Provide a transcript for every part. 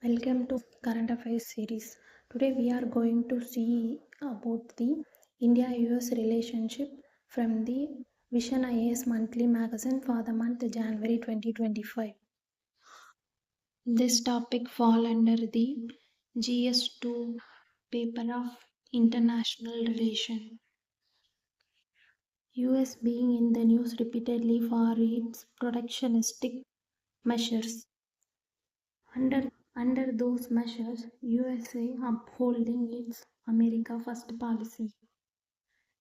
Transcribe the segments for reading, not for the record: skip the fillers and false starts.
Welcome to Current Affairs series. Today we are going to see about the India-US relationship from the Visionias Monthly Magazine for the month January 2025. This topic fall under the GS2 paper of international relation. US being in the news repeatedly for its protectionistic measures. Under those measures, USA upholding its America First policy,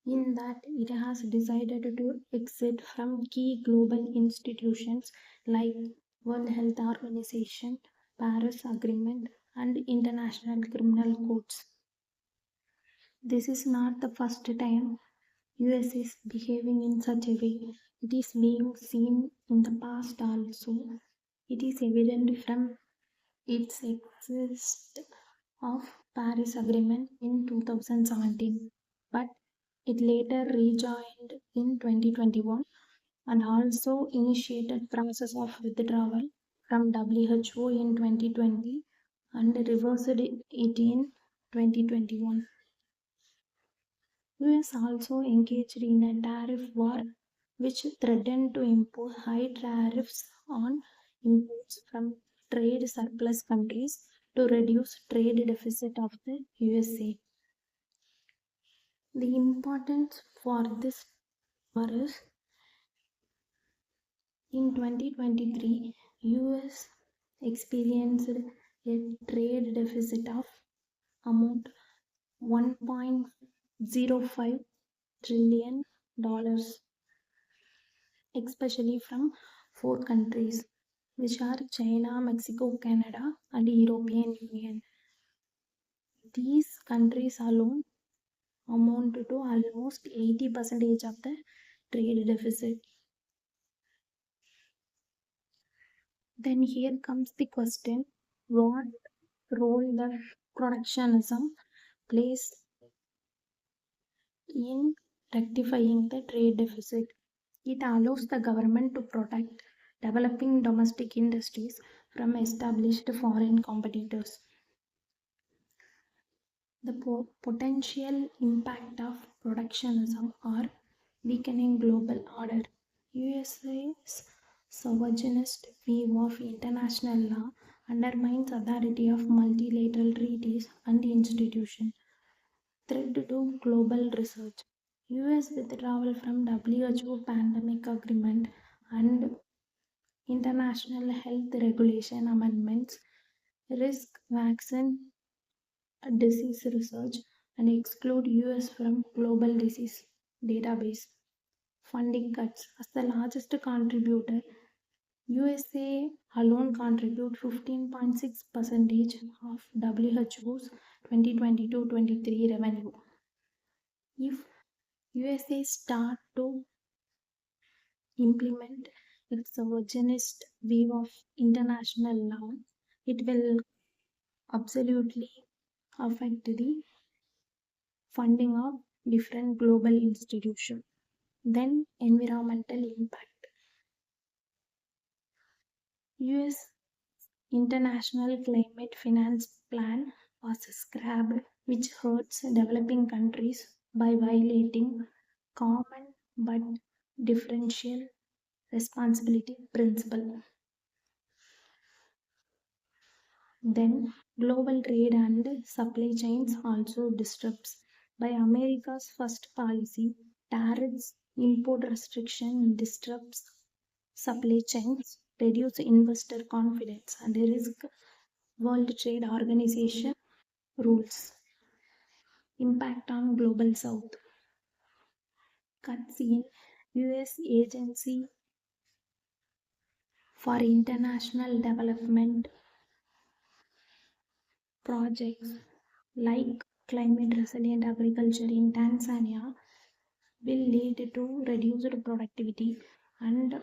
in that it has decided to exit from key global institutions like World Health Organization, Paris Agreement, and international criminal courts. This is not the first time US is behaving in such a way. It is being seen in the past also. It is evident from its exist of Paris Agreement in 2017, but it later rejoined in 2021 and also initiated process of withdrawal from WHO in 2020 and reversed it in 2021. US also engaged in a tariff war which threatened to impose high tariffs on imports from trade surplus countries to reduce trade deficit of the USA. The importance for this war is in 2023 US experienced a trade deficit of amount 1.05 trillion dollars, especially from four countries, which are China, Mexico, Canada, and European Union. These countries alone amount to almost 80% of the trade deficit. Then here comes the question, what role the protectionism plays in rectifying the trade deficit? It allows the government to protect developing domestic industries from established foreign competitors. The potential impact of protectionism or weakening global order. USA's sovereignist view of international law undermines authority of multilateral treaties and institutions. Threat to global research. US withdrawal from WHO pandemic agreement and international health regulation amendments risk vaccine disease research and exclude US from global disease database. Funding cuts. As the largest contributor, USA alone contribute 15.6% of WHO's 2022-23 revenue. If USA start to implement its sovereignist view of international law, it will absolutely affect the funding of different global institutions. Then environmental impact. US International Climate Finance Plan was scrapped, which hurts developing countries by violating common but differential responsibility principle. Then global trade and supply chains also disrupts by America's first policy, tariffs, import restriction disrupts supply chains, reduce investor confidence and risk World Trade Organization rules. Impact on Global South. Cuts in US Agency for International Development projects like climate resilient agriculture in Tanzania will lead to reduced productivity and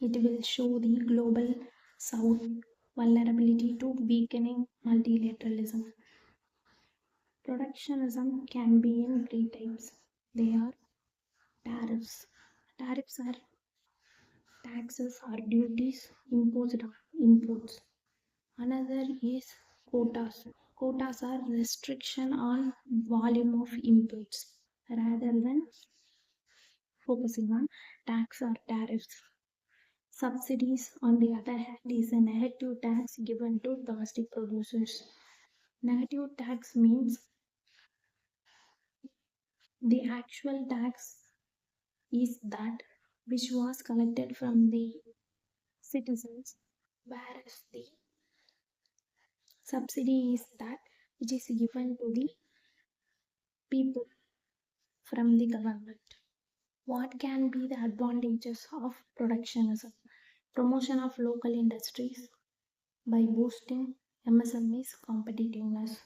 it will show the global south vulnerability to weakening multilateralism. Protectionism can be in three types. They are tariffs. Tariffs are taxes or duties imposed on imports. Another is quotas. Quotas are restriction on volume of imports rather than focusing on tax or tariffs. Subsidies, on the other hand, is a negative tax given to domestic producers. Negative tax means the actual tax is that which was collected from the citizens, whereas the subsidy is that which is given to the people from the government. What can be the advantages of protectionism? Promotion of local industries by boosting MSMEs competitiveness.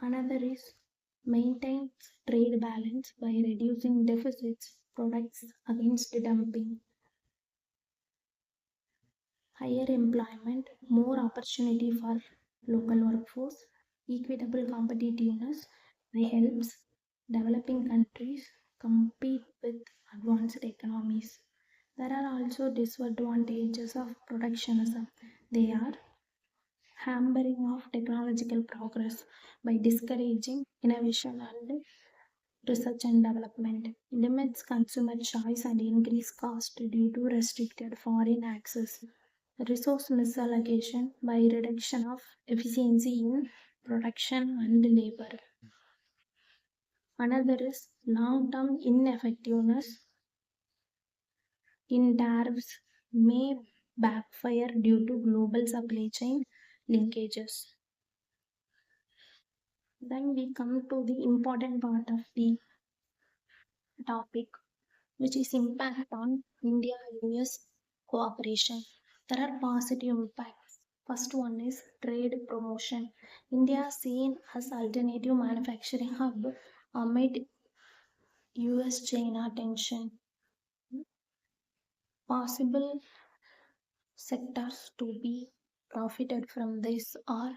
Another is maintain trade balance by reducing deficits products against dumping. Higher employment, more opportunity for local workforce, equitable competitiveness helps developing countries compete with advanced economies. There are also disadvantages of protectionism. They are hampering of technological progress by discouraging innovation and research and development, limits consumer choice and increase cost due to restricted foreign access, resource misallocation by reduction of efficiency in production and labor. Another is long-term ineffectiveness in tariffs may backfire due to global supply chain linkages. Then we come to the important part of the topic, which is impact on India-US cooperation. There are positive impacts. First one is trade promotion. India is seen as alternative manufacturing hub amid US-China tension. Possible sectors to be profited from this are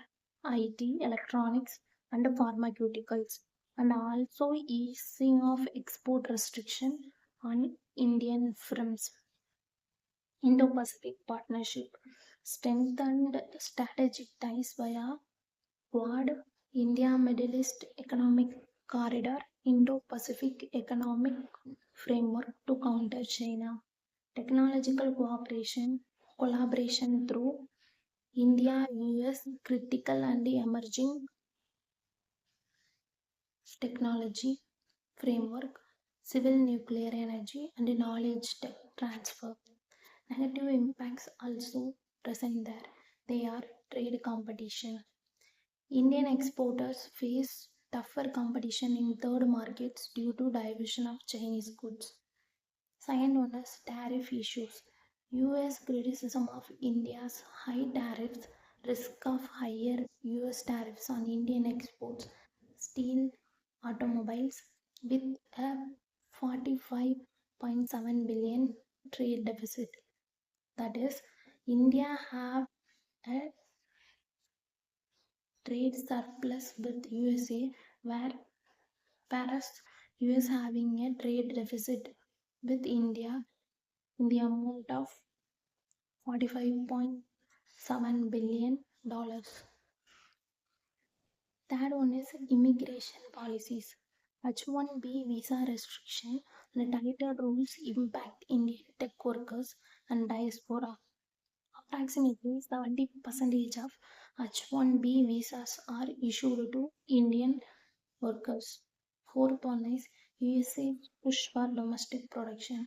IT, electronics, and pharmaceuticals, and also easing of export restriction on Indian firms. Indo-Pacific Partnership strengthened strategic ties via Quad, India Middle East Economic Corridor, Indo-Pacific Economic Framework to counter China. Technological cooperation, collaboration through India US critical and emerging technology framework, civil nuclear energy, and knowledge transfer. Negative impacts also present there. They are trade competition. Indian exporters face tougher competition in third markets due to diversion of Chinese goods. Second one is tariff issues. US criticism of India's high tariffs, risk of higher US tariffs on Indian exports, steel, automobiles with a 45.7 billion trade deficit. That is, India have a trade surplus with USA whereas US having a trade deficit with India in the amount of $45.7 billion. Third one is immigration policies. H-1B visa restriction and tighter rules impact Indian tech workers and diaspora. Approximately 70% of H-1B visas are issued to Indian workers. Fourth one is USA push for domestic production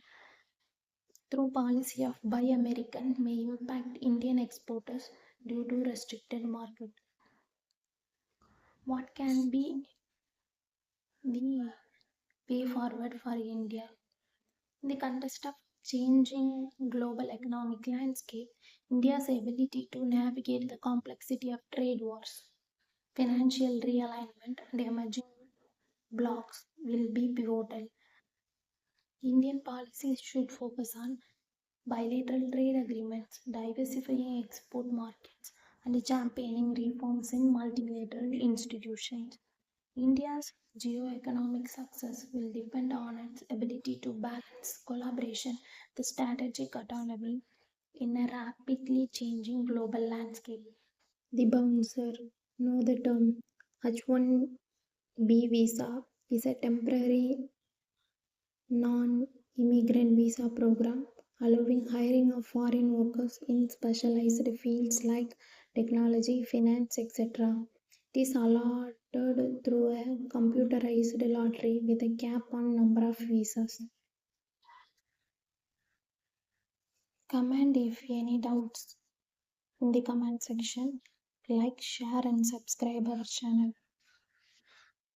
through policy of Buy American may impact Indian exporters due to restricted market. What can be the way forward for India? In the context of changing global economic landscape, India's ability to navigate the complexity of trade wars, financial realignment, and emerging blocs will be pivotal. Indian policies should focus on bilateral trade agreements, diversifying export markets, and championing reforms in multilateral institutions. India's geo-economic success will depend on its ability to balance collaboration with strategic autonomy. in a rapidly changing global landscape. The bouncer, know the term H-1B visa, is a temporary non-immigrant visa program allowing hiring of foreign workers in specialized fields like technology, finance, etc. It is allotted through a computerized lottery with a cap on number of visas. Comment if any doubts in the comment section. Like, share and subscribe our channel.